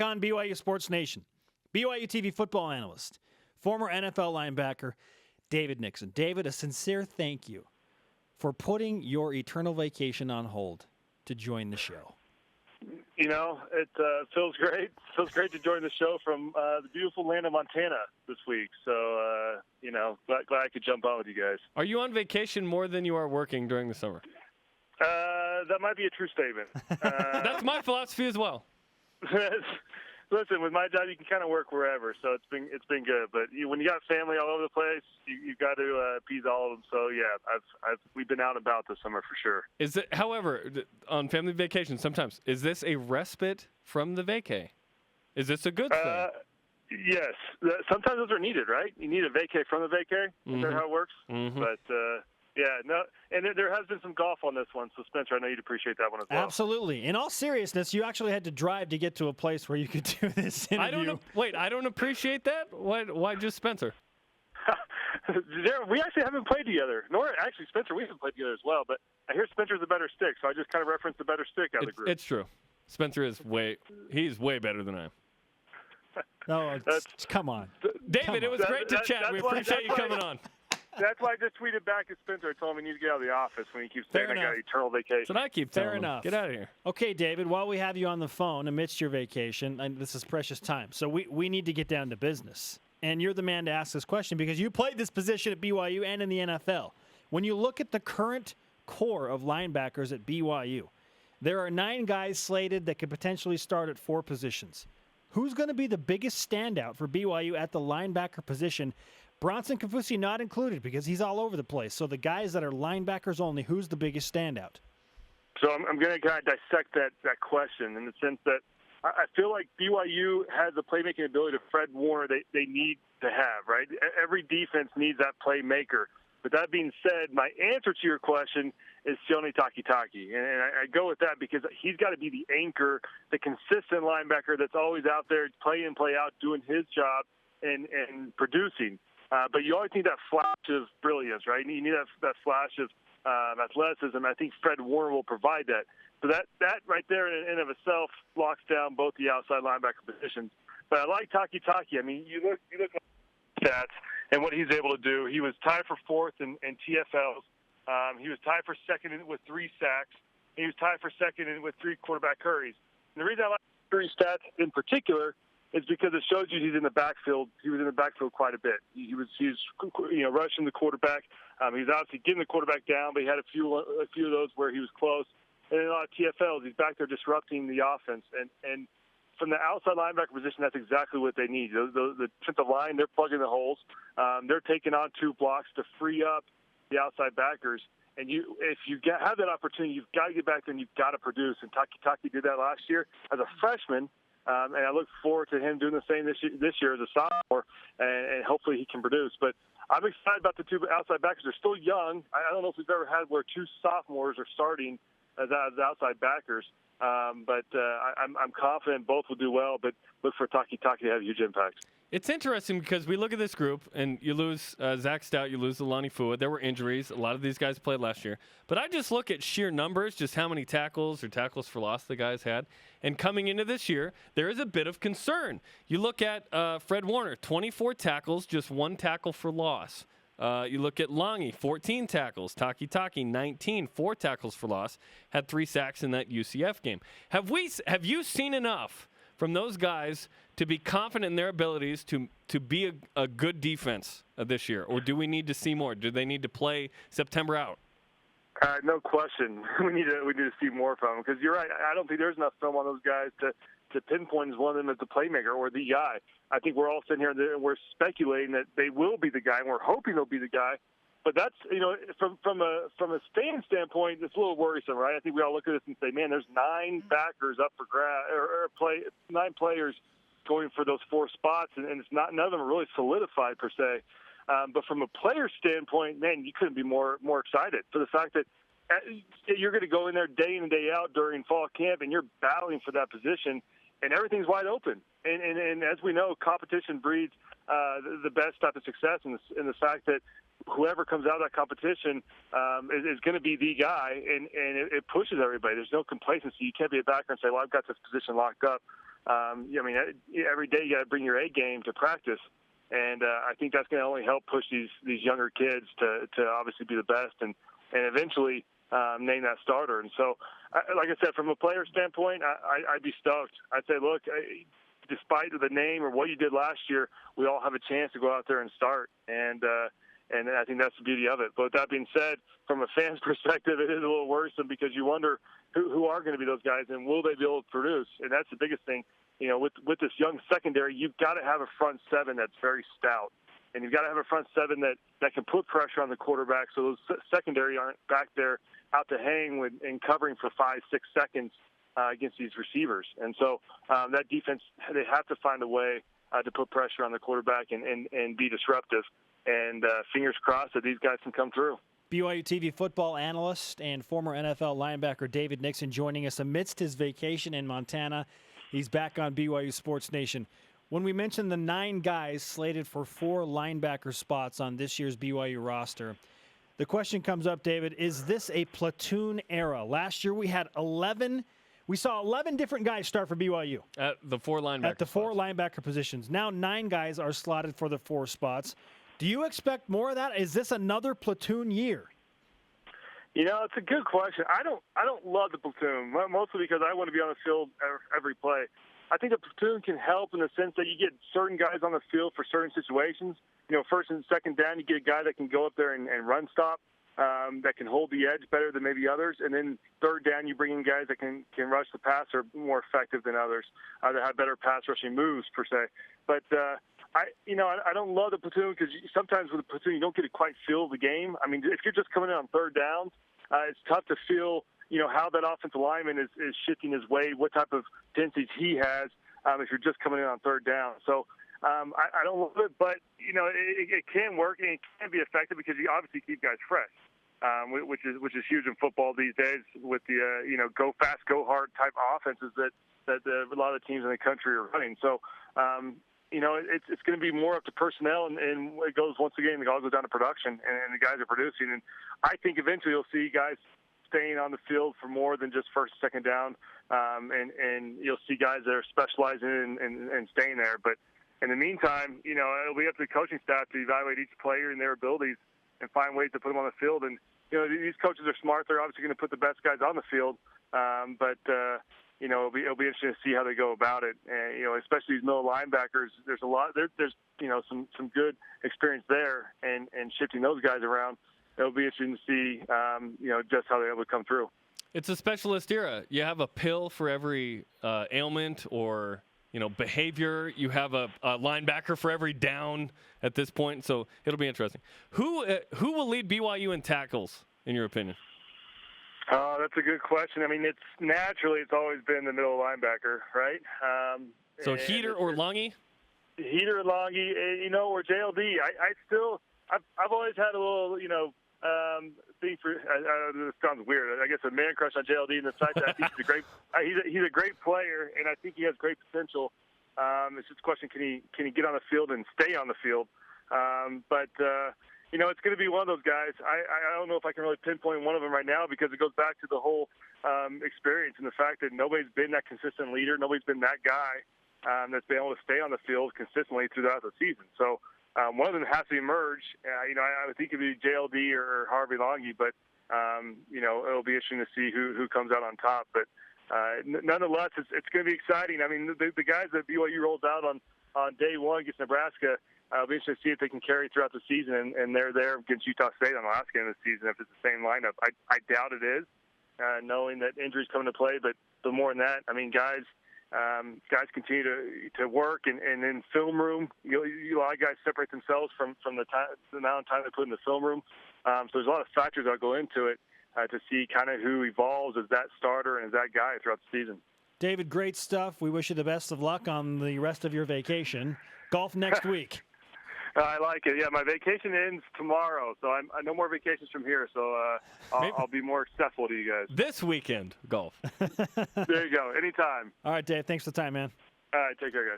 on BYU Sports Nation, BYUtv football analyst, former NFL linebacker, David Nixon. David, a sincere thank you for putting your eternal vacation on hold to join the show. You know, it feels great. It feels great to join the show from the beautiful land of Montana this week. So, you know, glad I could jump on with you guys. Are you on vacation more than you are working during the summer? That might be a true statement. That's my philosophy as well. Listen, with my job, you can kind of work wherever, so it's been good. But when you got family all over the place, you've got to appease all of them. So yeah, we've been out and about this summer for sure. Is it, however, on family vacation sometimes, is this a respite from the vacay? Is this a good thing? Yes, sometimes those are needed, right? You need a vacay from the vacay. Is that how it works? Mm-hmm. But yeah, no, and there has been some golf on this one, so Spencer, I know you'd appreciate that one as well. Absolutely. In all seriousness, you actually had to drive to get to a place where you could do this interview. I don't appreciate that? Why just Spencer? We actually haven't played together. Actually, Spencer, we haven't played together as well, but I hear Spencer's a better stick, so I just kind of referenced the better stick out of the group. It's true. Spencer is he's way better than I am. No, come on. David, it was great to chat. We appreciate you coming on. That's why I just tweeted back at Spencer. I told him he needs to get out of the office when he keeps saying I got eternal vacation. So I keep telling Fair him, enough. Get out of here. Okay, David, while we have you on the phone amidst your vacation, and this is precious time, so we need to get down to business. And you're the man to ask this question because you played this position at BYU and in the NFL. When you look at the current core of linebackers at BYU, there are 9 guys slated that could potentially start at 4 positions. Who's going to be the biggest standout for BYU at the linebacker position? Bronson Kafusi not included because he's all over the place. So the guys that are linebackers only, who's the biggest standout? So I'm going to kind of dissect that question in the sense that I feel like BYU has the playmaking ability to Fred Warner they need to have, right? Every defense needs that playmaker. But that being said, my answer to your question is Sione Takitaki. And I go with that because he's got to be the anchor, the consistent linebacker that's always out there, play in, play out, doing his job and producing. But you always need that flash of brilliance, right? You need that flash of athleticism. I think Fred Warner will provide that. So that right there in and of itself locks down both the outside linebacker positions. But I like Takitaki. I mean, you look at stats and what he's able to do. He was tied for 4th in TFLs. He was tied for 2nd with 3 sacks. He was tied for 2nd with 3 quarterback hurries. And the reason I like 3 stats in particular is because it shows you he's in the backfield. He was in the backfield quite a bit. He was rushing the quarterback. He was obviously getting the quarterback down, but he had a few of those where he was close. And in a lot of TFLs, he's back there disrupting the offense. And from the outside linebacker position, that's exactly what they need. The defensive line, they're plugging the holes. They're taking on 2 blocks to free up the outside backers. And if you have that opportunity, you've got to get back there and you've got to produce. And Takitaki did that last year as a freshman. And I look forward to him doing the same this year as a sophomore, and hopefully he can produce. But I'm excited about the 2 outside backers. They're still young. I don't know if we've ever had where 2 sophomores are starting as outside backers. But I'm confident both will do well, but look for Takitaki to have a huge impact. It's interesting because we look at this group, and you lose Zach Stout, you lose Alani Fua. There were injuries. A lot of these guys played last year. But I just look at sheer numbers, just how many tackles or tackles for loss the guys had. And coming into this year, there is a bit of concern. You look at Fred Warner, 24 tackles, just 1 tackle for loss. You look at Langi, 14 tackles. Takitaki, 19, 4 tackles for loss. Had 3 sacks in that UCF game. Have you seen enough from those guys to be confident in their abilities to be a good defense this year? Or do we need to see more? Do they need to play September out? No question. We need to see more from them because you're right. I don't think there's enough film on those guys to pinpoint as one of them as the playmaker or the guy. I think we're all sitting here and we're speculating that they will be the guy, and we're hoping they'll be the guy. But that's, from a standpoint, it's a little worrisome, right? I think we all look at this and say, man, there's 9 backers up for grab, or 9 players going for those 4 spots, and it's not, none of them are really solidified per se. But from a player standpoint, man, you couldn't be more excited for the fact that you're going to go in there day in and day out during fall camp, and you're battling for that position, and everything's wide open. And as we know, competition breeds the best type of success, in the fact that whoever comes out of that competition is going to be the guy, and it pushes everybody. There's no complacency. You can't be a backer and say, well, I've got this position locked up. every day you got to bring your A game to practice. And I think that's going to only help push these younger kids to obviously be the best and eventually name that starter. And so, like I said, from a player standpoint, I'd be stoked. I'd say, look, despite the name or what you did last year, we all have a chance to go out there and start. And I think that's the beauty of it. But with that being said, from a fan's perspective, it is a little worrisome because you wonder who are going to be those guys and will they be able to produce? And that's the biggest thing. With this young secondary, you've got to have a front seven that's very stout. And you've got to have a front seven that can put pressure on the quarterback so those secondary aren't back there out to hang and covering for 5-6 seconds against these receivers. And so that defense, they have to find a way to put pressure on the quarterback and be disruptive. And fingers crossed that these guys can come through. BYUtv football analyst and former NFL linebacker David Nixon joining us amidst his vacation in Montana. He's back on BYU Sports Nation. When we mentioned the 9 guys slated for 4 linebacker spots on this year's BYU roster, the question comes up, David, is this a platoon era? Last year we had 11. We saw 11 different guys start for BYU. At the 4 linebacker At the 4 linebacker positions. Now 9 guys are slotted for the 4 spots. Do you expect more of that? Is this another platoon year? It's a good question. I don't love the platoon, mostly because I want to be on the field every play. I think the platoon can help in the sense that you get certain guys on the field for certain situations. First and second down, you get a guy that can go up there and run stop, that can hold the edge better than maybe others. And then third down, you bring in guys that can rush the passer more effective than others, that have better pass rushing moves per se. But I don't love the platoon because sometimes with the platoon you don't get to quite feel the game. I mean, if you're just coming in on third downs, it's tough to feel how that offensive lineman is shifting his weight, what type of tendencies he has if you're just coming in on third down. So I don't love it, but it can work and it can be effective because you obviously keep guys fresh, which is huge in football these days with the go fast, go hard type offenses that a lot of the teams in the country are running. So it's going to be more up to personnel, and it goes once again. It all goes down to production, and the guys are producing. And I think eventually you'll see guys staying on the field for more than just first, second down, and you'll see guys that are specializing and staying there. But in the meantime, it'll be up to the coaching staff to evaluate each player and their abilities and find ways to put them on the field. And these coaches are smart; they're obviously going to put the best guys on the field, but it'll be interesting to see how they go about it. And, especially these middle linebackers, there's a lot. There's some good experience there, and shifting those guys around. It'll be interesting to see just how they're able to come through. It's a specialist era. You have a pill for every ailment or behavior. You have a linebacker for every down at this point. So it'll be interesting. Who will lead BYU in tackles, in your opinion? That's a good question. I mean, it's always been the middle linebacker, right? So Heater or Lungy? Heater or Lungy, or JLD. I've always had a little, thing for. This sounds weird. I guess a man crush on JLD, and the fact that I think he's a great player, and I think he has great potential. It's just a question: can he get on the field and stay on the field? It's going to be one of those guys. I don't know if I can really pinpoint one of them right now because it goes back to the whole experience and the fact that nobody's been that consistent leader. Nobody's been that guy that's been able to stay on the field consistently throughout the season. So one of them has to emerge. I would think it would be JLD or Harvey Longy, but it'll be interesting to see who comes out on top. But nonetheless, it's going to be exciting. I mean, the guys that BYU rolls out on day one against Nebraska. It'll be interesting to see if they can carry throughout the season, and they're there against Utah State on the last game of the season if it's the same lineup. I doubt it is, knowing that injuries come into play. But more than that, I mean, guys continue to work, and in film room, a lot of guys separate themselves from the amount of time they put in the film room. So there's a lot of factors that go into it to see kind of who evolves as that starter and as that guy throughout the season. David, great stuff. We wish you the best of luck on the rest of your vacation. Golf next week. I like it. Yeah, my vacation ends tomorrow, so I'm no more vacations from here. So I'll be more accessible to you guys. This weekend, golf. There you go. Anytime. All right, Dave. Thanks for the time, man. All right. Take care, guys.